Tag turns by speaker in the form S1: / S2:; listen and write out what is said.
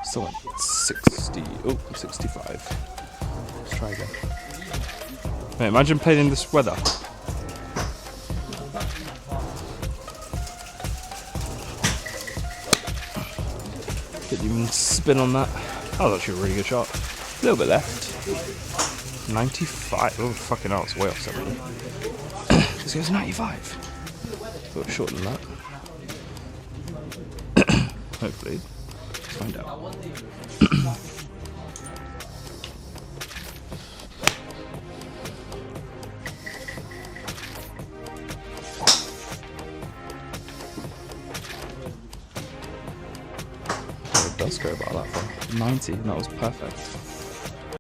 S1: Still at 60. Oh, 65. Let's try again. Mate, imagine playing in this weather. Didn't even spin on that. That was actually a really good shot. A little bit left. 95. Oh, fucking hell, it's way off 70. This goes 95. A little shorter than that. Hopefully. Let's find out. It does go about that far. 90, and that was perfect.